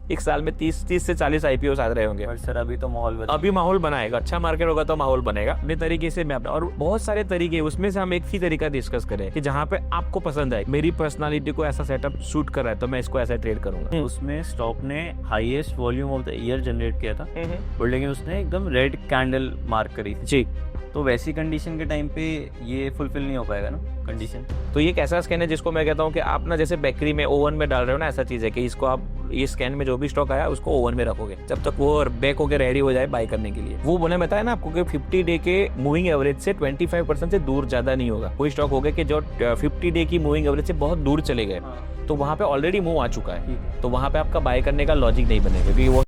एक साल में 30 से 40 आईपीओ आ रहे होंगे। पर सर अभी तो अभी माहौल बनाएगा, अच्छा मार्केट होगा तो माहौल बनेगा अपने तरीके से। मैं अपना और बहुत सारे तरीके, उसमें से हम एक ही तरीका डिस्कस करें कि जहाँ पे आपको पसंद आए, मेरी पर्सनालिटी को ऐसा सेटअप सूट कर रहा है तो मैं इसको ऐसा ट्रेड करूंगा। उसमें स्टॉक ने highest volume of the year generate किया था, और लेकिन उसने एकदम रेड कैंडल मार्क करी थी जी। तो वैसी कंडीशन के टाइम पे ये फुलफिल नहीं हो पाएगा ना कंडीशन। तो ये कैसा स्कैन है जिसको मैं कहता हूँ कि आप ना जैसे बेकरी में ओवन में डाल रहे हो ना, ऐसा चीज है कि इसको आप ये स्कैन में जो भी स्टॉक आया उसको ओवन में रखोगे जब तक वो बेक होकर रेडी हो जाए बाय करने के लिए। वो मैंने बताया ना आपको कि 50 डे के मूविंग एवरेज से 25% से दूर ज्यादा नहीं होगा। कोई स्टॉक हो गए कि जो 50 डे की मूविंग एवरेज से बहुत दूर चले गए, तो वहां पे ऑलरेडी मूव आ चुका है, तो वहां पे आपका बाय करने का लॉजिक नहीं बनेगा, क्योंकि वो।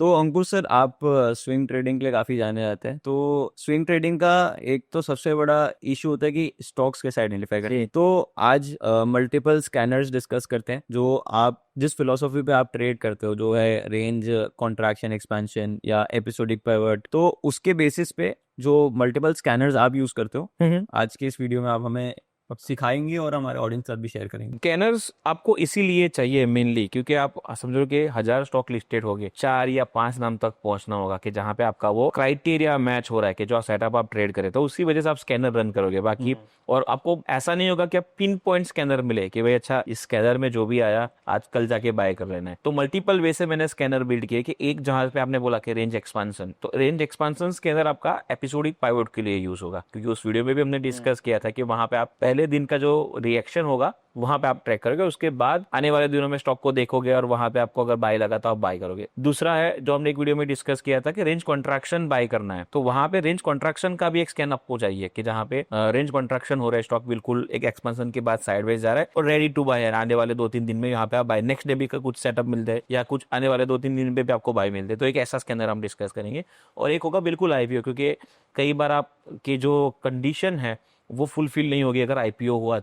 तो अंकुर सर, आप स्विंग ट्रेडिंग के लिए काफ़ी जाने जाते हैं, तो स्विंग ट्रेडिंग का एक तो सबसे बड़ा इशू होता है कि स्टॉक्स कैसे आइडेंटिफाई करें। तो आज मल्टीपल स्कैनर्स डिस्कस करते हैं, जो आप जिस फिलोसॉफी पे आप ट्रेड करते हो, जो है रेंज कॉन्ट्रैक्शन एक्सपेंशन या एपिसोडिक पिवट, तो उसके बेसिस पे जो मल्टीपल स्कैनर्स आप यूज़ करते हो, आज के इस वीडियो में आप हमें सिखाएंगे और हमारे ऑडियंस के साथ भी शेयर करेंगे। स्कैनर्स आपको इसीलिए चाहिए मेनली क्योंकि आप समझो कि 1000 स्टॉक लिस्टेड हो गए, 4 या 5 नाम तक पहुंचना होगा कि जहां पे आपका वो क्राइटेरिया मैच हो रहा है कि जो सेटअप आप ट्रेड करें, तो उसी वजह से आप स्कैनर रन करोगे। बाकी और आपको ऐसा नहीं होगा कि आप पिन पॉइंट स्कैनर मिले कि भाई अच्छा इस स्कैनर में जो भी आया आज कल जाके बाय कर लेना है। तो मल्टीपल वे से मैंने स्कैनर बिल्ड किए कि एक जहां पे आपने बोला कि रेंज एक्सपांसन, तो रेंज एक्सपांसन स्कैनर आपका एपिसोडिक पाइवट के लिए यूज होगा, क्योंकि उस वीडियो में भी हमने डिस्कस किया था कि वहां पे आप पहले दिन का जो रिएक्शन होगा वहां पे आप ट्रैक करोगे, उसके बाद आने वाले दिनों में स्टॉक को देखोगे और वहां पे आपको अगर बाय लगा तो आप बाय करोगे। दूसरा है जो हमने एक वीडियो में डिस्कस किया था कि रेंज कॉन्ट्रैक्शन बाय करना है, तो वहां पे रेंज कॉन्ट्रैक्शन का भी एक स्कैन आपको चाहिए कि जहां पे रेंज कॉन्ट्रैक्शन हो रहा है, स्टॉक बिल्कुल एक एक्सपेंशन के बाद साइडवेज जा रहा है और रेडी टू बाय है, आने वाले 2-3 दिन में यहाँ पे आप बाय, नेक्स्ट डे भी का कुछ सेटअप मिलता है या कुछ आने वाले 2-3 दिन पे भी आपको बाय मिलते हैं, तो एक ऐसा स्कैनर हम डिस्कस करेंगे। और एक होगा बिल्कुल आईपीओ, क्योंकि कई बार आपकी जो कंडीशन है वो फुलफिल नहीं होगी अगर आईपीओ हुआ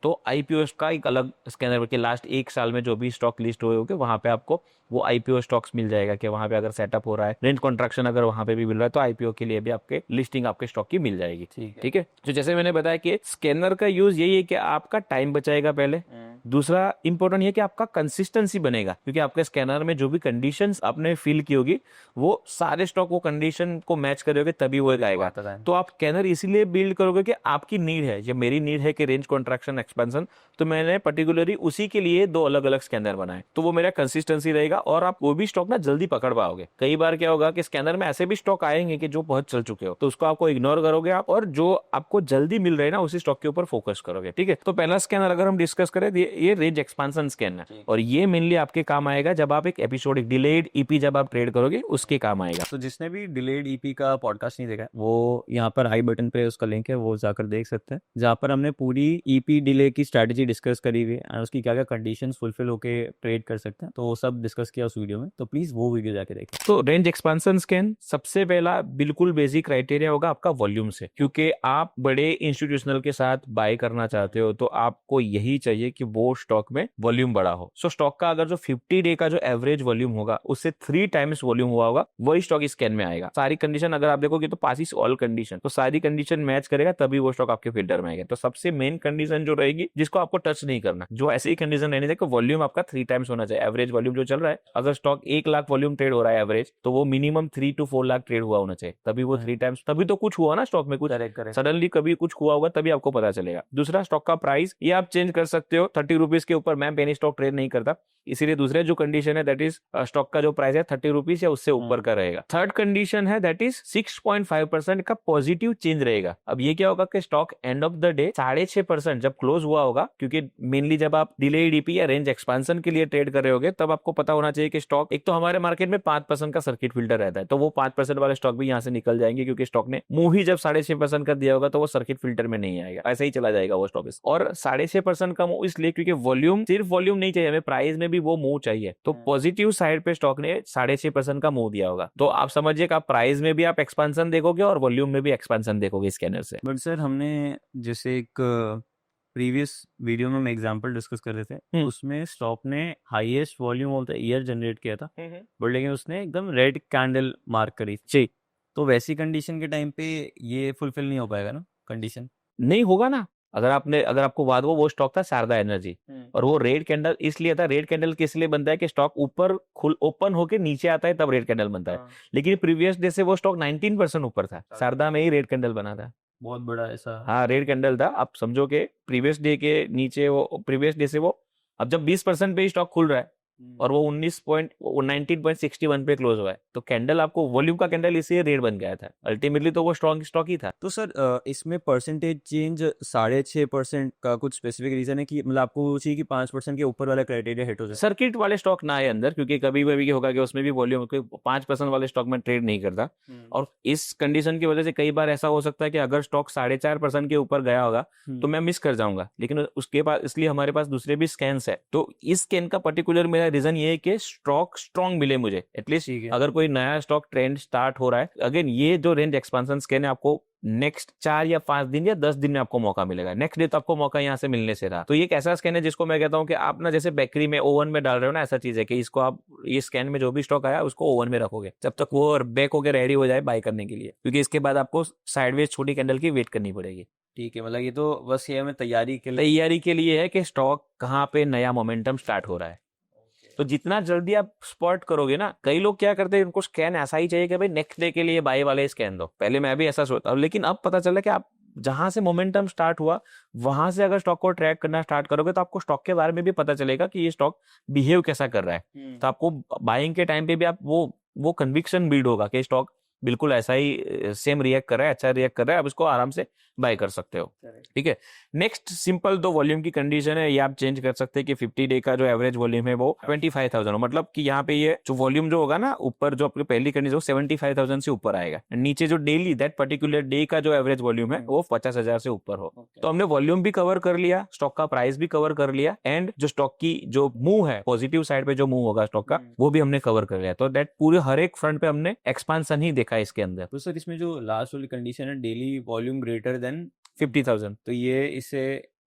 तो आईपीओ का एक अलग स्कैनर के लास्ट एक साल में जो भी स्टॉक लिस्ट हुए होंगे वहां पे आपको वो आईपीओ स्टॉक्स मिल जाएगा कि वहां पे अगर सेटअप हो रहा है, रेंज कॉन्ट्रैक्शन अगर वहां पे भी मिल रहा है, तो आईपीओ के लिए भी आपके लिस्टिंग आपके स्टॉक की मिल जाएगी। ठीक है। तो जैसे मैंने बताया कि स्कैनर का यूज यही है कि आपका टाइम बचाएगा पहले, दूसरा इंपॉर्टेंट ये कि आपका कंसिस्टेंसी बनेगा, क्योंकि आपके स्कैनर में जो भी कंडीशंस आपने फील की होगी वो सारे स्टॉक वो कंडीशन को मैच करोगे तभी वो आएगा। तो आप स्कैनर इसीलिए बिल्ड करोगे कि आपकी नीड है, जब मेरी नीड है कि रेंज कॉन्ट्रैक्शन एक्सपेंशन, तो मैंने पर्टिकुलरली उसी के लिए 2 अलग अलग स्कैनर बनाए, तो वो मेरा कंसिस्टेंसी रहेगा और आप वो भी स्टॉक ना जल्दी पकड़ पाओगे। कई बार क्या होगा कि स्कैनर में ऐसे भी स्टॉक आएंगे कि जो बहुत चल चुके हो, तो उसको आपको इग्नोर करोगे आप, और जो आपको जल्दी मिल रहे हैं ना उसी स्टॉक के ऊपर फोकस करोगे। ठीक है। तो पहला स्कैनर अगर हम डिस्कस करें ये रेंज एक्सपेंशन स्कैन है, और ये मेनली आपके काम आएगा जब आप एक एपिसोडिक डिलेड ईपी जब आप ट्रेड करोगे उसके काम आएगा। तो जिसने भी डिलेड ईपी का पॉडकास्ट नहीं देखा है, वो यहाँ पर आई बटन पे उसका लिंक है, वो जाकर देख सकते हैं, जहाँ पर हमने पूरी ईपी डिले की स्ट्रैटेजी डिस्कस करी हुई है और उसकी क्या क्या कंडीशंस फुलफिल होके ट्रेड कर सकते हैं, तो वो सब डिस्कस किया उस वीडियो में, तो प्लीज वो वीडियो जाके देखें। तो रेंज एक्सपेंशन स्कैन सबसे पहला बिल्कुल बेसिक क्राइटेरिया होगा आपका वॉल्यूम से, क्योंकि आप बड़े इंस्टीट्यूशनल के साथ बाय करना चाहते हो तो आपको यही चाहिए कि वो स्टॉक में वॉल्यूम बड़ा हो। सो स्टॉक का अगर जो 50 डे का जो एवरेज वॉल्यूम होगा उससे 3 टाइम्स वॉल्यूम हुआ होगा, वही स्टॉक इस स्कैन में आएगा। सारी कंडीशन अगर आप देखोगे तो पास इज ऑल कंडीशन, तो सारी कंडीशन मैच करेगा तभी वो स्टॉक आपके फिल्टर में आएगा। तो सबसे मेन कंडीशन जो रहेगी जिसको आपको टच नहीं करना, जो ऐसी कंडीशन रहनी चाहिए, वॉल्यूम आपका 3 टाइम्स होना चाहिए। एवरेज वॉल्यूम जो चल रहा है, अगर स्टॉक 1 लाख वॉल्यूम ट्रेड हो रहा है एवरेज, तो वो मिनिमम 3 to 4 लाख ट्रेड हुआ होना चाहिए, तभी वो 3 टाइम्स, तभी तो कुछ हुआ ना स्टॉक में, कुछ सडनली कभी कुछ हुआ होगा तभी आपको पता चलेगा। दूसरा, स्टॉक का प्राइस ये आप चेंज कर सकते हो, 30 रुपीज के ऊपर मैं पेनी स्टॉक ट्रेड नहीं करता, इसीलिए दूसरे जो कंडीशन है दैट इज स्टॉक का जो प्राइस है 30 रुपीज या उससे ऊपर का रहेगा। थर्ड कंडीशन है दैट इज 6.5% का पॉजिटिव चेंज रहेगा। अब ये क्या होगा कि stock end of the day 6.5% जब क्लोज हुआ होगा, क्योंकि मेनली जब आप डिले डीपी या रेंज एक्सपांसन के लिए ट्रेड कर रहे होगे तब आपको पता होना चाहिए कि स्टॉक, एक तो हमारे मार्केट में 5% का सर्किट फिल्टर रहता है, तो वो 5% वाले स्टॉक भी यहाँ से निकल जाएंगे, क्योंकि स्टॉक ने मूव ही जब 6.5% का दिया होगा तो वो सर्किट फिल्टर में नहीं आएगा, ऐसे ही चला जाएगा वो स्टॉक। और 6.5% का मूव इसलिए क्योंकि वॉल्यूम, सिर्फ वॉल्यूम नहीं चाहिए हमें, प्राइस में भी वो मूव चाहिए, तो पॉजिटिव साइड पे स्टॉक ने 6.5% का मूव दिया होगा, तो आप समझिए कि आप प्राइस में भी आप एक्सपेंशन देखोगे और वॉल्यूम में भी एक्सपेंशन देखोगे स्कैनर से। बट सर, हमने जैसे एक प्रीवियस वीडियो में हम एग्जांपल डिस्कस कर रहे थे, उसमें स्टॉक ने highest volume of the year generate किया था, बट लेकिन उसने एकदम रेड कैंडल मार्क करी थी, तो वैसी कंडीशन के टाइम पे ये फुलफिल नहीं हो पाएगा ना कंडीशन। नहीं होगा ना, अगर आपको याद हो, वो स्टॉक था शारदा एनर्जी, और वो रेड कैंडल इसलिए था। रेड कैंडल किस लिए बनता है कि स्टॉक ऊपर ओपन होके नीचे आता है, तब रेड कैंडल बनता है। लेकिन प्रीवियस डे से वो स्टॉक 19% ऊपर था, शारदा में ही रेड कैंडल बना था। बहुत बड़ा ऐसा। हाँ, रेड कैंडल था। आप समझो कि प्रीवियस डे के नीचे वो प्रीवियस डे से वो अब जब 20% पे ही स्टॉक खुल रहा है और वो 19.61 पे क्लोज हुआ है, तो कैंडल आपको वॉल्यूम का कैंडल इसलिए रेड बन गया था। अल्टीमेटली तो वो स्ट्रॉन्ग स्टॉक ही था। तो सर इसमें परसेंटेज चेंज 6.5% का कुछ स्पेसिफिक रीजन है कि मतलब आपको चाहिए कि 5% के ऊपर वाला क्राइटेरिया हिट हो जाए? सर्किट वाले स्टॉक ना आए अंदर, क्योंकि कभी कभी होगा कि उसमें भी वॉल्यूम 5% वाले स्टॉक में ट्रेड नहीं करता। और इस कंडीशन की वजह से कई बार ऐसा हो सकता है कि अगर स्टॉक 4.5% के ऊपर गया होगा तो मैं मिस कर जाऊंगा, लेकिन उसके पास, इसलिए हमारे पास दूसरे भी स्कैन्स है। तो इस स्कैन का पर्टिकुलर मेरा रीजन ये है कि स्टॉक स्ट्रॉन्ग मिले मुझे। एटलीस्ट अगर कोई नया स्टॉक ट्रेंड स्टार्ट हो रहा है, अगेन ये जो रेंज एक्सपांशन स्कैन है, आपको नेक्स्ट 4 या 5 दिन या 10 दिन में आपको मौका मिलेगा। नेक्स्ट डे तो आपको मौका यहाँ से मिलने से रहा। तो ये एक ऐसा स्कैन है जिसको मैं कहता हूँ कि आप ना जैसे बेकरी में ओवन में डाल रहे हो ना, ऐसा चीज है कि इसको आप ये स्कैन में जो भी स्टॉक आया उसको ओवन में रखोगे जब तक वो बेक होकर रेडी हो जाए बाय करने के लिए, क्योंकि इसके बाद आपको साइडवेज छोटी कैंडल की वेट करनी पड़ेगी। ठीक है, मतलब ये तो बस ये हमें तैयारी के लिए है कि स्टॉक कहाँ पे नया मोमेंटम स्टार्ट हो रहा है। तो जितना जल्दी आप स्पॉट करोगे ना, कई लोग क्या करते हैं, उनको स्कैन ऐसा ही चाहिए कि भाई नेक्स्ट डे के लिए बाय वाले स्कैन दो। पहले मैं भी ऐसा सोचता हूँ, लेकिन अब पता चला कि आप जहां से मोमेंटम स्टार्ट हुआ वहां से अगर स्टॉक को ट्रैक करना स्टार्ट करोगे तो आपको स्टॉक के बारे में भी पता चलेगा कि ये स्टॉक बिहेव कैसा कर रहा है। तो आपको बाइंग के टाइम पे भी आप वो कन्विक्शन बिल्ड होगा कि स्टॉक बिल्कुल ऐसा ही सेम रिएक्ट कर रहा है, अच्छा रिएक्ट कर रहा है, आप इसको आराम से बाय कर सकते हो। ठीक है। नेक्स्ट सिंपल दो वॉल्यूम की कंडीशन है, ये आप चेंज कर सकते हैं कि 50 डे का जो एवरेज वॉल्यूम है वो 25,000 हो। मतलब कि यहाँ पे ये जो वॉल्यूम जो होगा ना, ऊपर जो आपकी पहली कंडीशन 75,000 से ऊपर आएगा, नीचे जो डेली दैट पर्टिकुलर डे का जो एवरेज वॉल्यूम है वो 50,000 से ऊपर हो। तो हमने वॉल्यूम भी कवर कर लिया, स्टॉक का प्राइस भी कवर कर लिया, एंड जो स्टॉक की जो मूव है, पॉजिटिव साइड पे जो मूव होगा स्टॉक का, वो भी हमने कवर कर लिया। तो दैट पूरे हर एक फ्रंट पे हमने एक्सपांशन ही देखा इसके अंदर। तो सर इसमें जो लास्ट वाली कंडीशन है, डेली वॉल्यूम ग्रेटर देन 50,000, तो ये इससे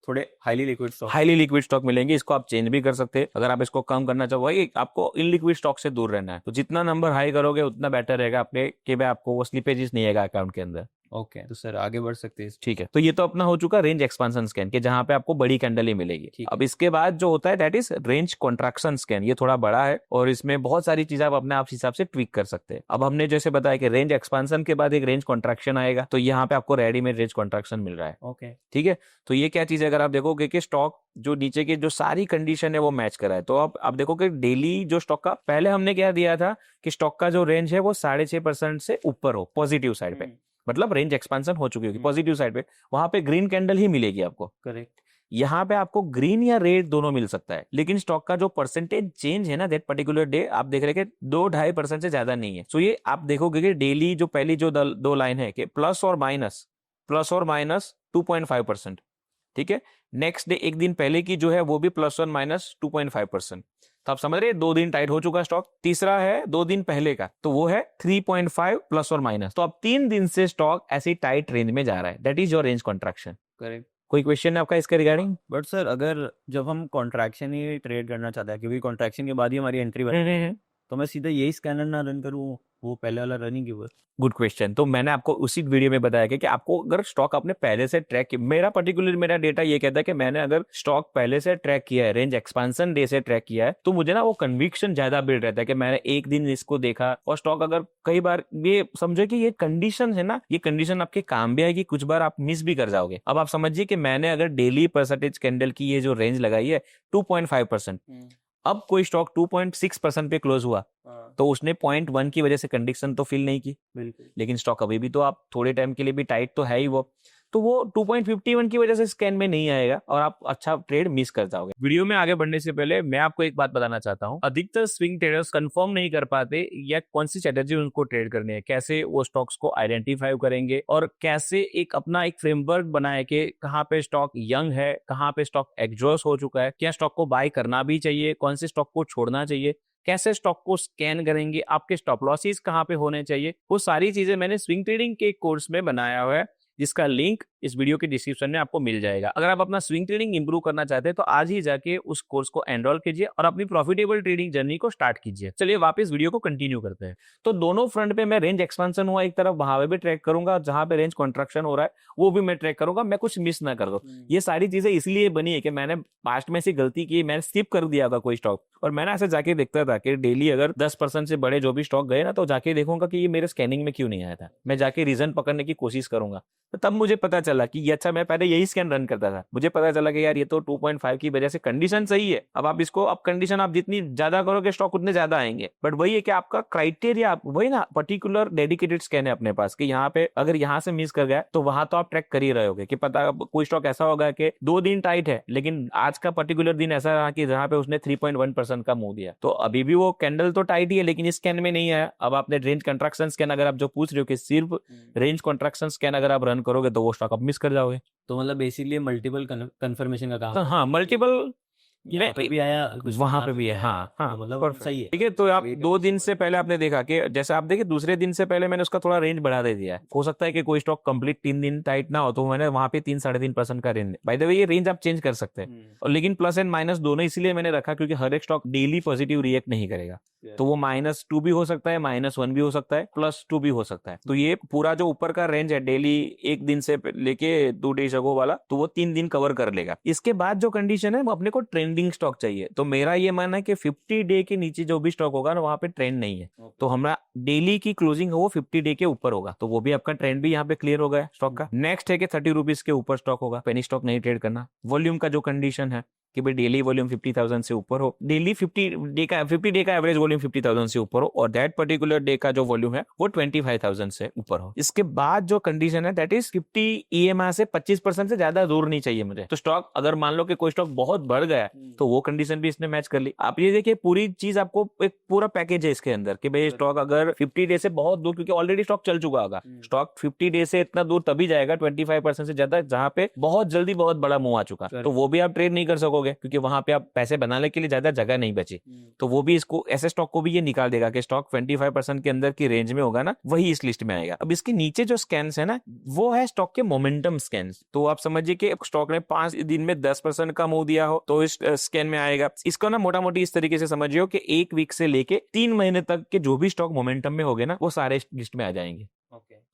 थोड़े हाईली लिक्विड स्टॉक मिलेंगे। इसको आप चेंज भी कर सकते हैं अगर आप इसको कम करना चाहो। वही आपको इनलिक्विड स्टॉक से दूर रहना है, तो जितना नंबर हाई करोगे उतना बेटर रहेगा अपने कि भाई आपको वो स्लिपेजेस नहीं आएगा अकाउंट के अंदर। ओके, तो सर आगे बढ़ सकते हैं। ठीक है। तो ये तो अपना हो चुका रेंज एक्सपांशन स्कैन के, जहां पे आपको बड़ी कैंडल ही मिलेगी। अब इसके बाद जो होता है that is range contraction scan. ये थोड़ा बड़ा है और इसमें बहुत सारी चीजें आप अपने आप हिसाब से ट्विक कर सकते हैं। अब हमने जैसे बताया कि रेंज एक्सपांशन के बाद एक रेंज कॉन्ट्रैक्शन आएगा, तो यहाँ पे आपको रेडीमेड रेंज कॉन्ट्रैक्शन मिल रहा है। ओके, ठीक है। तो ये क्या चीज है, अगर आप देखोगे कि स्टॉक जो नीचे की जो सारी कंडीशन है वो मैच कर रहा है, तो आप देखोगे डेली जो स्टॉक का पहले हमने क्या दिया था कि स्टॉक का जो रेंज है वो 6.5% से ऊपर हो पॉजिटिव साइड पे, मतलब रेंज एक्सपांशन हो चुकी होगी पॉजिटिव साइड पे, वहां पे ग्रीन कैंडल ही मिलेगी आपको। करेक्ट। यहाँ पे आपको ग्रीन या रेड दोनों मिल सकता है, लेकिन स्टॉक का जो परसेंटेज चेंज है ना दैट पर्टिकुलर डे, आप देख रहे हैं कि 2-2.5% से ज्यादा नहीं है। सो ये आप देखोगे कि डेली जो पहली जो दो लाइन है कि प्लस और माइनस 2.5%। ठीक है। नेक्स्ट डे एक दिन पहले की जो है वो भी +2.5%। तो आप समझ रहे हैं 2 दिन टाइट हो चुका स्टॉक। तीसरा है 2 दिन पहले का, तो वो है 3.5 +और-। तो अब 3 दिन से स्टॉक ऐसी टाइट रेंज में जा रहा है, that is your range contraction. Correct. कोई क्वेश्चन है आपका इसके रिगार्डिंग? बट सर अगर जब हम कॉन्ट्रैक्शन ही ट्रेड करना चाहते हैं, क्योंकि कॉन्ट्रैक्शन के बाद ही हमारी एंट्री बनी, तो मैं सीधा यही स्कैनर ना रन करूँ, वो पहले वाला रनिंग की? Good question. तो मैंने आपको उसी वीडियो में बताया कि आपको अगर स्टॉक आपने पहले से ट्रैक किया, मेरा डेटा ये कहता है कि मैंने अगर स्टॉक पहले से ट्रैक किया है, रेंज एक्सपांशन डे से ट्रैक किया है, तो मुझे ना वो कन्विक्शन ज्यादा बिल्ड रहता है कि मैंने एक दिन इसको देखा। और स्टॉक अगर कई बार ये समझो कि ये कंडीशन है ना, ये कंडीशन आपके काम भी आएगी, कुछ बार आप मिस भी कर जाओगे। अब आप समझिए कि मैंने अगर डेली परसेंटेज कैंडल की ये जो रेंज लगाई है 2.5%, अब कोई स्टॉक 2.6% पे क्लोज हुआ, तो उसने 0.1 की वजह से कंडीशन तो फिल नहीं की, लेकिन स्टॉक अभी भी तो आप थोड़े टाइम के लिए भी टाइट तो है ही वो, तो वो 2.51 की वजह से स्कैन में नहीं आएगा और आप अच्छा ट्रेड मिस कर जाओगे। वीडियो में आगे बढ़ने से पहले मैं आपको एक बात बताना चाहता हूं, अधिकतर स्विंग ट्रेडर्स कंफर्म नहीं कर पाते या कौन सी स्ट्रेटेजी उनको ट्रेड करनी है, कैसे वो स्टॉक्स को आइडेंटिफाई करेंगे और कैसे एक अपना एक फ्रेमवर्क बनाए कि कहाँ पे स्टॉक यंग है, कहाँ पे स्टॉक एग्जॉस्ट हो चुका है, क्या स्टॉक को बाय करना भी चाहिए, कौन से स्टॉक को छोड़ना चाहिए, कैसे स्टॉक को स्कैन करेंगे, आपके स्टॉप लॉसेस कहाँ पे होने चाहिए, वो सारी चीजें मैंने स्विंग ट्रेडिंग के कोर्स में बनाया हुआ है। जिसका लिंक इस वीडियो के डिस्क्रिप्शन में आपको मिल जाएगा। अगर आप अपना स्विंग ट्रेडिंग इंप्रूव करना चाहते हैं तो आज ही जाके उस कोर्स को एनरोल कीजिए और अपनी प्रॉफिटेबल ट्रेडिंग जर्नी को स्टार्ट कीजिए। चलिए वापस वीडियो को कंटिन्यू करते हैं। तो दोनों फ्रंट पे मैं रेंज एक्सपेंशन हुआ एक तरफ, वहां पे भी ट्रैक करूंगा, जहां पे रेंज कॉन्ट्रैक्शन हो रहा है वो भी मैं ट्रैक करूंगा, मैं कुछ मिस ना कर दूं। ये सारी चीजें इसलिए बनी है कि मैंने पास्ट में ऐसी गलती की, मैंने स्किप कर दिया था कोई स्टॉक, और मैंने ऐसे जाके देखता था कि डेली अगर 10% से बड़े जो भी स्टॉक गए ना, तो जाके देखूंगा कि ये मेरे स्कैनिंग में क्यों नहीं आया था, मैं जाके रीजन पकड़ने की कोशिश करूंगा। तो तब मुझे पता चला कि ये अच्छा, मैं पहले यही स्कैन रन करता था, मुझे पता चला कि यार ये तो 2.5 की वजह से कंडीशन सही है। अब आप इसको, अब कंडीशन आप जितनी ज्यादा करोगे स्टॉक उतने ज्यादा आएंगे, बट वही है कि आपका क्राइटेरिया वही ना, पर्टिकुलर डेडिकेटेड स्कैन है अपने पास कि यहाँ पे अगर यहाँ से मिस कर गया तो वहां तो आप ट्रैक कर ही रहे होगे कि पता कोई स्टॉक ऐसा होगा कि 2 दिन टाइट है लेकिन आज का पर्टिकुलर दिन ऐसा रहा कि जहां पे उसने 3.1% का मूव दिया, तो अभी भी वो कैंडल तो टाइट ही है लेकिन इस स्कैन में नहीं आया। अब आपने रेंज कंट्रैक्शन स्कैन, अगर आप जो पूछ रहे हो कि सिर्फ रेंज कंट्रैक्शन स्कैन अगर आप रन करोगे तो वो स्टॉक आप मिस कर जाओगे। तो मतलब बेसिकली मल्टीपल कंफर्मेशन का काम तो हाँ, मल्टीपल यहाँ पे भी आया, कुछ वहां यहाँ पे भी है। हाँ हाँ, तो मतलब perfect। सही है। ठीक है, तो आप 2 दिन से पहले आपने देखा कि जैसे आप देखिए दूसरे दिन से पहले मैंने उसका थोड़ा रेंज बढ़ा दे दिया है। हो सकता है कि कोई स्टॉक कंप्लीट 3 दिन टाइट ना हो तो मैंने वहां पे 3-3.5% का रेंज, बाय द वे ये रेंज आप चेंज कर सकते हैं। और लेकिन प्लस एंड माइनस दोनों इसलिए मैंने रखा क्योंकि हर एक स्टॉक डेली पॉजिटिव रिएक्ट नहीं करेगा, तो वो -2 भी हो सकता है, -1 भी हो सकता है, +2 भी हो सकता है। तो ये पूरा जो ऊपर का रेंज है डेली एक दिन से लेके 2 डेज अगो वाला, तो वो 3 दिन कवर कर लेगा। इसके बाद जो कंडीशन है वो अपने को ट्रेंडिंग स्टॉक चाहिए। तो मेरा ये मानना है कि 50 डे के नीचे जो भी स्टॉक होगा ना वहां पे ट्रेंड नहीं है, तो हमारा डेली की क्लोजिंग वो 50 डे के ऊपर होगा, तो वो भी आपका ट्रेंड भी यहाँ पे क्लियर हो गया स्टॉक का। नेक्स्ट है कि 30 रुपीज के ऊपर स्टॉक होगा, पेनी स्टॉक नहीं ट्रेड करना। वॉल्यूम का जो कंडीशन है कि भाई डेली वॉल्यूम 50,000 से ऊपर हो, डेली 50 डे का एवरेज वॉल्यूम 50,000 से ऊपर हो, और दैट पर्टिकुलर डे का जो वॉल्यूम है वो 25,000 से ऊपर हो। इसके बाद जो कंडीशन है दैट इज 50 EMI से 25% से ज्यादा दूर नहीं चाहिए मुझे। तो स्टॉक अगर मान लो कि कोई स्टॉक बहुत बढ़ गया तो वो कंडीशन भी इसने मैच कर ली। आप ये देखिए पूरी चीज आपको एक पूरा पैकेज है इसके अंदर कि भाई स्टॉक अगर 50 डे से बहुत दूर, क्योंकि ऑलरेडी स्टॉक चल चुका होगा, स्टॉक 50 डे से इतना दूर तभी जाएगा 25% से ज्यादा जहां पे बहुत जल्दी बहुत बड़ा मूव आ चुका, तो वो भी आप ट्रेड नहीं कर सकोगे क्योंकि वहां पे आप पैसे बनाने के लिए ज्यादा जगह नहीं बची। तो वो भी इसको, ऐसे स्टॉक को भी ये निकाल देगा कि स्टॉक 25% के अंदर की रेंज में होगा ना, वही इस लिस्ट में आएगा। अब इसके नीचे जो स्कैन्स है ना वो है स्टॉक के मोमेंटम स्कैन्स। तो आप समझिए कि स्टॉक ने 5 दिन में 10% का मूव दिया हो तो इस स्कैन में आएगा। इसको ना मोटा मोटी इस तरीके से समझिए कि 1 वीक से लेके 3 महीने तक के जो भी स्टॉक मोमेंटम में होंगे ना वो सारे लिस्ट में आ जाएंगे।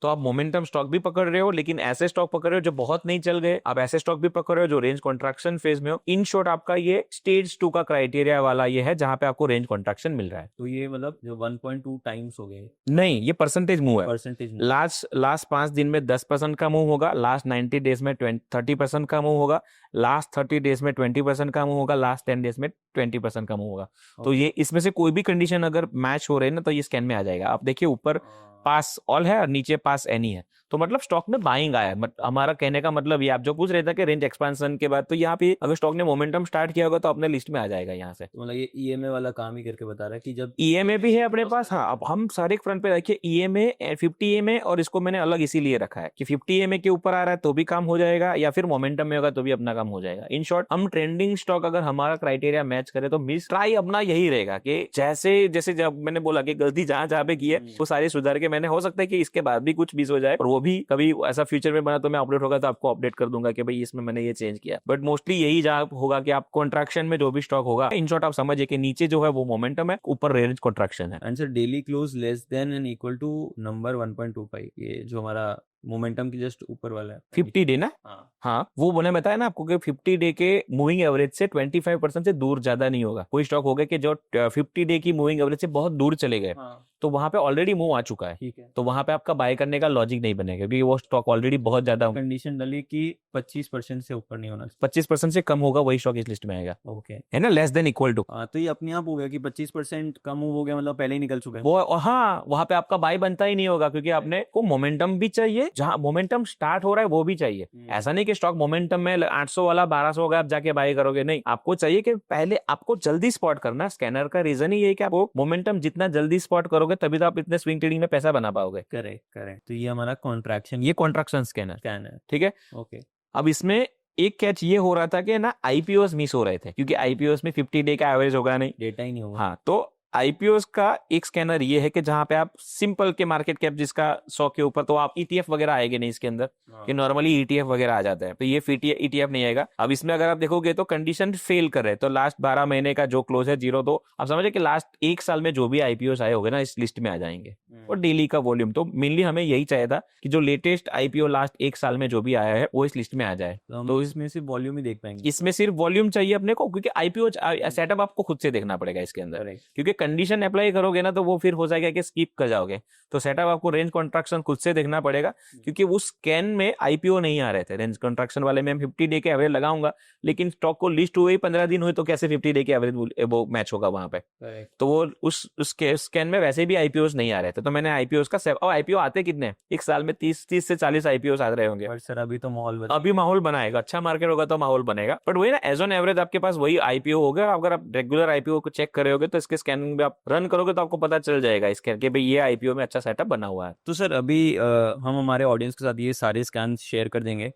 तो आप मोमेंटम स्टॉक भी पकड़ रहे हो लेकिन ऐसे स्टॉक पकड़ रहे हो जो बहुत नहीं चल गए, आप ऐसे स्टॉक भी पकड़ रहे हो जो रेंज कॉन्ट्रैक्शन फेज में हो। इन शॉर्ट आपका ये स्टेज 2 का क्राइटेरिया वाला ये है जहां पे आपको रेंज कॉन्ट्रैक्शन मिल रहा है। तो ये मतलब जो 1.2 टाइम्स हो गए, नहीं, ये परसेंटेज मूव है। परसेंटेज लास्ट 5 दिन में 10% का मूव होगा, लास्ट 90 डेज में 30% का मूव होगा, लास्ट 30 डेज में 20% का मूव होगा, लास्ट 10 डेज में 20% का मूव होगा। तो ये इसमें से कोई भी कंडीशन अगर मैच हो रही है ना तो ये स्कैन में आ जाएगा। आप देखिए ऊपर पास ऑल है और नीचे पास एनी है, तो मतलब स्टॉक में बाइंग आया है। हमारा कहने का मतलब ये, आप जो पूछ रहे थे कि रेंज एक्सपेंशन के बाद, तो यहाँ पे अगर स्टॉक ने मोमेंटम स्टार्ट किया होगा तो अपने लिस्ट में आ जाएगा यहाँ से। तो मतलब ये EMA वाला काम ही करके बता रहा है कि जब EMA भी है अपने पास। हाँ, अब हम सारे फ्रंट पे देखिए EMA 50 EMA, और इसको मैंने अलग इसीलिए रखा है कि 50 EMA के ऊपर आ रहा है तो भी काम हो जाएगा, या फिर मोमेंटम में होगा तो भी अपना काम हो जाएगा। इन शॉर्ट हम ट्रेंडिंग स्टॉक अगर हमारा क्राइटेरिया मैच करे तो मिस ट्राई अपना यही रहेगा कि जैसे जैसे जब मैंने बोला कि गलती जहां पे की है वो सारी सुधार के, मैंने हो सकता है कि इसके बाद भी कुछ मिस हो जाए और वो भी कभी ऐसा फ्यूचर में बना तो मैं अपडेट होगा तो आपको अपडेट कर दूंगा कि भाई इसमें मैंने ये चेंज किया। बट मोस्टली यही जहां होगा कि आप कॉन्ट्रैक्शन में जो भी स्टॉक होगा, इन शॉर्ट आप समझिए कि नीचे जो है वो मोमेंटम है, ऊपर रेंज कॉन्ट्रैक्शन है। Answer daily close less than and equal to number 1.25, ये जो हमारा मोमेंटम की जस्ट ऊपर वाला है 50 डे ना। हाँ, वो मैंने बताया ना आपको कि 50 डे के मूविंग एवरेज से 25% से दूर ज्यादा नहीं होगा। कोई स्टॉक होगा कि जो 50 डे की मूविंग एवरेज से बहुत दूर चले गए, तो वहां पे ऑलरेडी मूव आ चुका है, ठीक है, तो वहां पे आपका बाय करने का लॉजिक नहीं बनेगा क्योंकि वो स्टॉक ऑलरेडी बहुत ज्यादा, कंडीशन डाली कि 25% से ऊपर नहीं होना, 25% से कम होगा वही स्टॉक इस लिस्ट में आएगा। ओके है ना, लेस देन इक्वल टू। तो ये अपने आप हो गया कि 25% कम हो गया, मतलब पहले ही निकल चुका है वो। हाँ, वहां पे आपका बाय बनता ही नहीं होगा क्योंकि आपने को मोमेंटम भी चाहिए, जहां मोमेंटम स्टार्ट हो रहा है वो भी चाहिए। ऐसा नहीं कि स्टॉक मोमेंटम में 800 वाला 1200 होगा आप जाके बाय करोगे, नहीं, आपको चाहिए कि पहले आपको जल्दी स्पॉट करना। स्कैनर का रीजन ही ये है कि आप मोमेंटम जितना जल्दी स्पॉट करोगे तभी तो आप इतने स्विंग ट्रेडिंग में पैसा बना पाओगे। करेक्ट। तो ये हमारा कॉन्ट्रैक्शन, ये कॉन्ट्रैक्शन स्कैनर है, ठीक है। ओके। अब इसमें एक कैच ये हो रहा था कि ना IPOs मिस हो रहे थे क्योंकि IPOs में 50 डे का एवरेज होगा नहीं, डेटा ही नहीं होगा। हाँ, तो आईपीओस का एक स्कैनर ये है कि जहां पे आप सिंपल के मार्केट कैप जिसका 100 के ऊपर, तो आप ईटीएफ वगैरह आएंगे नहीं इसके अंदर, कि नॉर्मली ईटीएफ वगैरह आ जाता है, तो ये ईटीएफ नहीं आएगा। अब इसमें अगर आप देखोगे तो कंडीशन फेल कर रहे हैं, तो लास्ट 12 महीने का जो क्लोज है 0, तो आप समझे कि लास्ट एक साल में जो भी आईपीओस आए होंगे ना इस लिस्ट में आ जाएंगे, और डेली का वॉल्यूम। तो मेनली हमें यही चाहिए था कि जो लेटेस्ट आईपीओ लास्ट एक साल में जो भी आया है वो इस लिस्ट में आ जाए। तो हम तो इसमें सिर्फ वॉल्यूम ही देख पाएंगे। इसमें सिर्फ वॉल्यूम चाहिए अपने को, क्योंकि आईपीओ सेटअप आपको खुद से देखना पड़ेगा इसके अंदर, Correct. क्योंकि कंडीशन अप्लाई करोगे ना तो वो फिर हो जाएगा कि स्किप कर जाओगे। तो सेटअप आपको रेंज कॉन्ट्रैक्शन खुद से देखना पड़ेगा, क्योंकि उस स्कैन में आईपीओ नहीं आ रहे थे। रेंज कॉन्ट्रैक्शन वाले में 50 डे के एवरेज लगाऊंगा, लेकिन स्टॉक को लिस्ट हुए 15 दिन हुए, तो कैसे 50 डे के एवरेज वो मैच होगा वहां पे। Correct. तो वो उस स्कैन में वैसे भी आईपीओ नहीं आ रहे थे, तो मैंने आईपीओ का और आईपीओ आते कितने हैं? एक साल में 30 से 40 आईपीओ आ रहे होंगे। बट सर अभी तो माहौल अभी माहौल बनाएगा, अच्छा मार्केट होगा तो माहौल बनेगा, बट वही ना, एज ऑन एवरेज आपके पास वही आईपीओ होगा। अगर आप रेगुलर आईपीओ को चेक कर रहे होगे तो इसके स्कैनिंग में आप रन करोगे तो आपको पता चल जाएगा इसके कि भाई ये आईपीओ में अच्छा सेटअप बना हुआ है। तो सर अभी हम हमारे ऑडियंस के साथ ये सारे स्कैन शेयर कर देंगे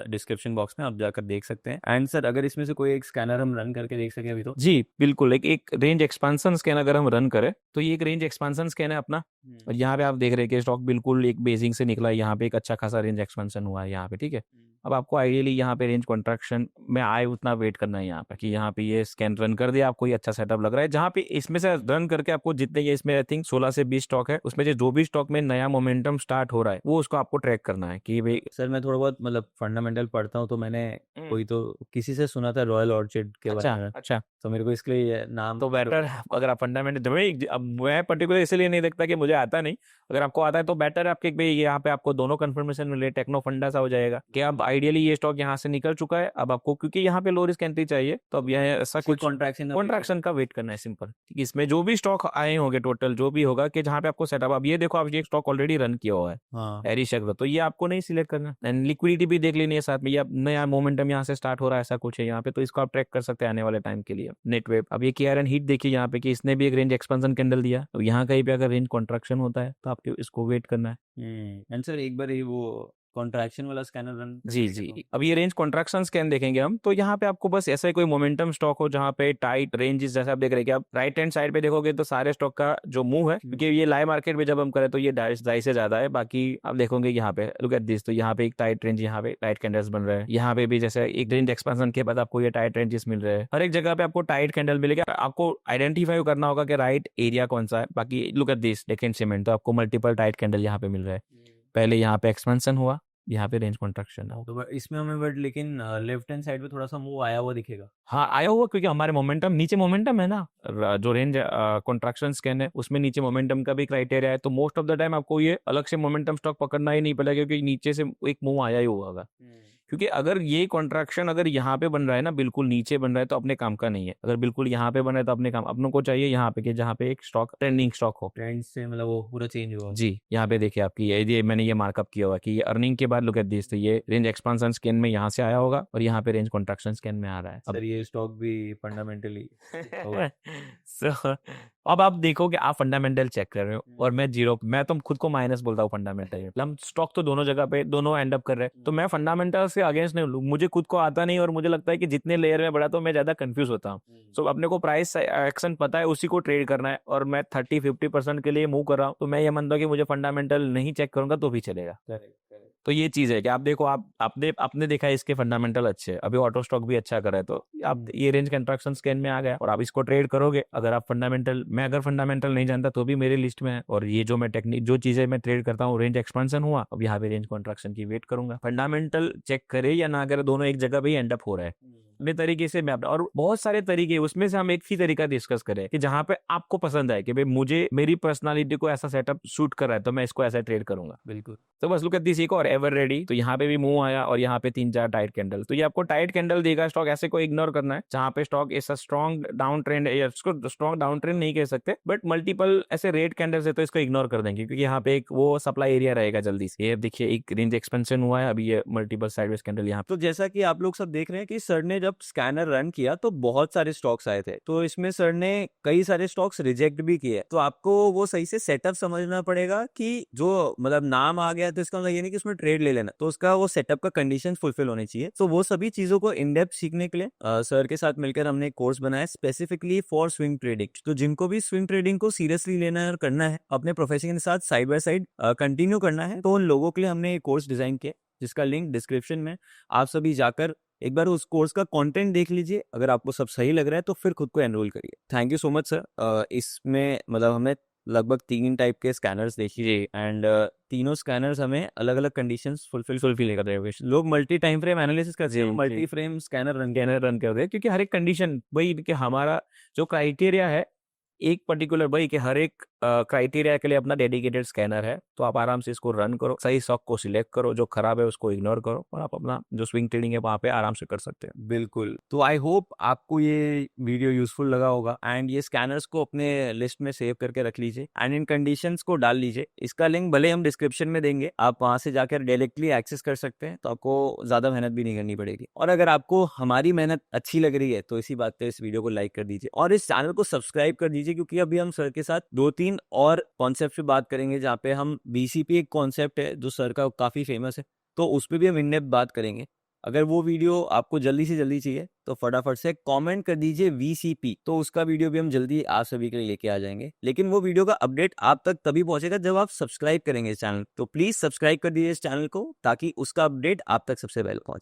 डिस्क्रिप्शन बॉक्स में, आप जाकर देख सकते हैं। एंड सर अगर इसमें से कोई एक स्कैनर हम रन करके देख सके अभी तो। जी बिल्कुल, एक रेंज एक्सपांसन स्कैन अगर हम रन करें तो ये एक रेंज एक्सपांसन स्कैन है अपना, और यहाँ पे आप देख रहे हैं कि स्टॉक बिल्कुल एक बेसिंग से निकला है, यहाँ पे एक अच्छा खासा रेंज एक्सपेंशन हुआ है यहाँ पे, ठीक है। अब आपको आइडियली यहाँ पे रेंज कॉन्ट्रैक्शन में आए उतना वेट करना है यहाँ पे, कि यहाँ पे ये स्कैन रन कर दिया, आपको ये अच्छा सेटअप लग रहा है, जहाँ पे इसमें से रन करके आपको जितने ये इसमें आई थिंक 16 से 20 स्टॉक है, उसमें जो भी स्टॉक में नया मोमेंटम स्टार्ट हो रहा है वो उसको आपको ट्रैक करना है कि भाई। सर मैं थोड़ा बहुत मतलब फंडामेंटल पढ़ता हूँ, तो मैंने कोई तो किसी से सुना था रॉयल ऑर्चिड के बारे में, अच्छा, तो मेरे को इसके लिए ये नाम तो बेटर अगर आप फंडामेंटल, अब मैं पर्टिकुलर इसलिए नहीं देखता कि मुझे आता नहीं, अगर आपको आता है तो बेटर है आपके भाई, यहाँ पे आपको दोनों कंफर्मेशन मिले, टेक्नो फंडा सा हो जाएगा कि अब आइडियली ये स्टॉक यहाँ से निकल चुका है, अब आपको क्योंकि यहाँ पे लो रिस्क एंट्री चाहिए, तो अब यह ऐसा कुछ कॉन्ट्रैक्शन का वेट करना है सिंपल। इसमें जो भी स्टॉक आए होंगे टोटल जो भी होगा, कि जहाँ पे आपको सेटअप, अब ये देखो आप ये स्टॉक ऑलरेडी रन किया हुआ है एरी शेयर, तो ये आपको नहीं सिलेक्ट करना। एंड लिक्विडिटी भी देख लेनी है साथ में, ये नया मोमेंटम यहाँ से स्टार्ट हो रहा है, ऐसा कुछ है यहाँ पे, तो इसको आप ट्रैक कर सकते हैं आने वाले टाइम के लिए। नेटवेव, अब ये केआरएन हीट देखिए यहाँ पे कि इसने भी एक रेंज एक्सपेंशन कैंडल दिया, तो यहाँ कहीं पे अगर रेंज कॉन्ट्रैक्शन होता है तो आपको इसको वेट करना है। एंड सर एक बार ये वो कॉन्ट्रैक्शन वाला स्कैनर रन जी, अब ये रेंज कॉन्ट्रैक्शन स्कैन देखेंगे हम, तो यहाँ पे आपको बस ऐसा ही कोई मोमेंटम स्टॉक हो जहाँ पे टाइट रेंजेस, जैसे आप देख रहे हैं कि आप राइट हैंड साइड पे देखोगे तो सारे स्टॉक का जो मूव है, क्योंकि ये लाइव मार्केट में जब हम करें तो ये 2.5 से ज्यादा है, बाकी आप देखोगे यहाँ पे लुक एट दिस, तो यहाँ पे एक टाइट रेंज, यहाँ पे टाइट कैंडल्स बन रहे हैं, यहाँ पे भी जैसे एक रेंज एक्सपेंशन के बाद आपको ये टाइट रेंजेस मिल रहे हैं, हर एक जगह पे आपको टाइट कैंडल मिलेगा, आपको आइडेंटिफाई करना होगा कि राइट एरिया कौन सा है। बाकी look at this Deccan cement, तो आपको मल्टीपल टाइट कैंडल यहाँ पे मिल रहा है, पहले यहाँ पे एक्सपेंशन हुआ, यहाँ पे रेंज कॉन्ट्रैक्शन है। तो इसमें हमें बट लेकिन लेफ्ट हैंड साइड पे थोड़ा सा मूव आया हुआ दिखेगा। हाँ आया हुआ, क्योंकि हमारे मोमेंटम नीचे मोमेंटम है ना, जो रेंज कॉन्ट्रैक्शन स्कैन है उसमें नीचे मोमेंटम का भी क्राइटेरिया है, तो मोस्ट ऑफ द टाइम आपको ये अलग से मोमेंटम स्टॉक पकड़ना ही नहीं पड़ेगा, क्योंकि नीचे से एक मूव आया ही हुआ होगा। क्योंकि अगर ये कॉन्ट्रैक्शन अगर यहाँ पे बन रहा है ना, बिल्कुल नीचे बन रहा है, तो अपने काम का नहीं है, अगर बिल्कुल यहाँ पे बन रहा है तो अपने काम, अपनों को चाहिए यहाँ पे कि जहाँ पे एक स्टॉक ट्रेंडिंग स्टॉक हो, ट्रेंड से मतलब वो पूरा चेंज हुआ। जी यहाँ पे देखिए आपकी ये मैंने ये मार्कअप किया हुआ कि ये अर्निंग के बाद लुक एट दिस, तो ये रेंज एक्सपेंशन स्कैन में यहाँ से आया होगा और यहाँ पे रेंज कॉन्ट्रैक्शन स्कैन में आ रहा है। सर ये स्टॉक भी फंडामेंटली So, अब आप देखोगे आप फंडामेंटल चेक कर रहे हो और मैं जीरो, मैं तो खुद को माइनस बोलता हूँ फंडामेंटल, हम स्टॉक तो दोनों जगह पे दोनों एंड अप कर रहे हैं, तो मैं फंडामेंटल से अगेंस्ट नहीं हूँ, मुझे खुद को आता नहीं, और मुझे लगता है कि जितने लेयर में बढ़ा तो मैं ज्यादा कंफ्यूज होता हूँ। सो अपने को प्राइस एक्शन पता है, उसी को ट्रेड करना है, और मैं 30-50% के लिए मूव कर रहा हूँ, तो मैं ये मानता हूँ कि मुझे फंडामेंटल नहीं चेक करूंगा तो भी चलेगा। तो ये चीज है कि आप देखो, आपने देखा है इसके फंडामेंटल अच्छे, अभी ऑटो स्टॉक भी अच्छा कर रहा है, तो आप ये रेंज कंट्रैक्शन स्कैन में आ गया और आप इसको ट्रेड करोगे। अगर आप फंडामेंटल, मैं अगर फंडामेंटल नहीं जानता तो भी मेरे लिस्ट में है, और ये जो मैं टेक्निक जो चीजें मैं ट्रेड करता हूँ, रेंज एक्सपेंशन हुआ, अब यहाँ पे रेंज कॉन्ट्रैक्शन की वेट करूंगा। फंडामेंटल चेक करे या ना करे, दोनों एक जगह पे एंड अप हो रहा है अपने तरीके से। मैं और बहुत सारे तरीके, उसमें से हम एक ही तरीका डिस्कस करें कि जहां पे आपको पसंद आए कि भाई मुझे मेरी पर्सनालिटी को ऐसा सेटअप सूट कर रहा है, तो मैं इसको ऐसा ट्रेड करूंगा। बिल्कुल। तो बस लुक एट दिस, एक और एवर रेडी, तो यहाँ पे भी मूव आया और यहाँ पे 3-4 टाइट कैंडल, तो ये आपको टाइट कैंडल देगा स्टॉक, ऐसे को इग्नोर करना है जहाँ पे स्टॉक ऐसा स्ट्रॉन्ग डाउन ट्रेंड है, या इसको स्ट्रॉन्ग डाउन ट्रेंड नहीं कह सकते, बट मल्टीपल ऐसे रेड कैंडल्स है तो इसको इग्नोर कर देंगे, क्योंकि यहाँ पे एक वो सप्लाई एरिया रहेगा जल्दी से। ये देखिए एक रेंज एक्सपेंशन हुआ है, अभी ये मल्टीपल साइडवेज कैंडल यहाँ पे। तो जैसा कि आप लोग सब देख रहे हैं कि सर ने जब जब स्कैनर रन किया तो बहुत सारे स्टॉक्स आए थे, तो इसमें सर ने कई सारे स्टॉक्स रिजेक्ट भी किए। तो आपको वो सही से सेटअप समझना पड़ेगा कि जो मतलब नाम आ गया तो इसका मतलब ये नहीं कि उसमें ट्रेड ले लेना, तो उसका वो सेटअप का कंडीशन फुलफिल होनी चाहिए। तो वो सभी चीजों को इन डेप्थ सीखने के लिए सर के साथ मिलकर हमने एक कोर्स बनाया स्पेसिफिकली फॉर स्विंग ट्रेडिंग। तो जिनको भी स्विंग ट्रेडिंग को सीरियसली लेना है और करना है, अपने प्रोफेशन के साथ साइड बाय साइड कंटिन्यू करना है, तो उन लोगों के लिए हमने एक कोर्स डिजाइन किया जिसका लिंक डिस्क्रिप्शन में। आप सभी जाकर एक बार उस कोर्स का कंटेंट देख लीजिए, अगर आपको सब सही लग रहा है तो फिर खुद को एनरोल करिए। Thank you so much sir. इसमें मतलब हमने लगभग 3 टाइप के स्कैनर्स देखी जी। एंड तीनों स्कैनर्स हमें अलग अलग कंडीशंस फुलफिल कर रहे हैं। लोग मल्टी टाइम फ्रेम एनालिसिस करते जी, हैं, जी। Multi frame scanner run scanner run कर दे, क्योंकि हर एक कंडीशन वही कि हमारा जो क्राइटेरिया है एक पर्टिकुलर वही कि हर एक क्राइटेरिया के लिए अपना डेडिकेटेड स्कैनर है। तो आप आराम से इसको रन करो, सही स्टॉक को सिलेक्ट करो, जो खराब है उसको इग्नोर करो और आप अपना जो स्विंग ट्रेडिंग है वहां पे आराम से कर सकते हैं। बिल्कुल। तो आई होप आपको ये वीडियो यूजफुल लगा होगा एंड ये स्कैनर्स को अपने लिस्ट में सेव करके रख लीजिए एंड इन कंडीशंस को डाल लीजिए। इसका लिंक भले हम डिस्क्रिप्शन में देंगे, आप वहां से जाकर डायरेक्टली एक्सेस कर सकते हैं, तो आपको ज्यादा मेहनत भी नहीं करनी पड़ेगी। और अगर आपको हमारी मेहनत अच्छी लग रही है तो इसी बात पे इस वीडियो को लाइक कर दीजिए और इस चैनल को सब्सक्राइब कर दीजिए, क्योंकि अभी हम सर के साथ 2-3 और कॉन्सेप्ट पे बात करेंगे, जहाँ पे हम बीसीपी एक कॉन्सेप्ट है जो सर का काफी फेमस है, तो उस पर भी हम इन डेप्थ बात करेंगे। अगर वो वीडियो आपको जल्दी से जल्दी चाहिए तो फटाफट से कमेंट कर दीजिए VCP, तो उसका वीडियो भी हम जल्दी आप सभी के लिए लेके आ जाएंगे। लेकिन वो वीडियो का अपडेट आप तक तभी पहुंचेगा जब आप सब्सक्राइब करेंगे इस चैनल। तो प्लीज सब्सक्राइब कर दीजिए इस चैनल को, ताकि उसका अपडेट आप तक सबसे पहले पहुंचे।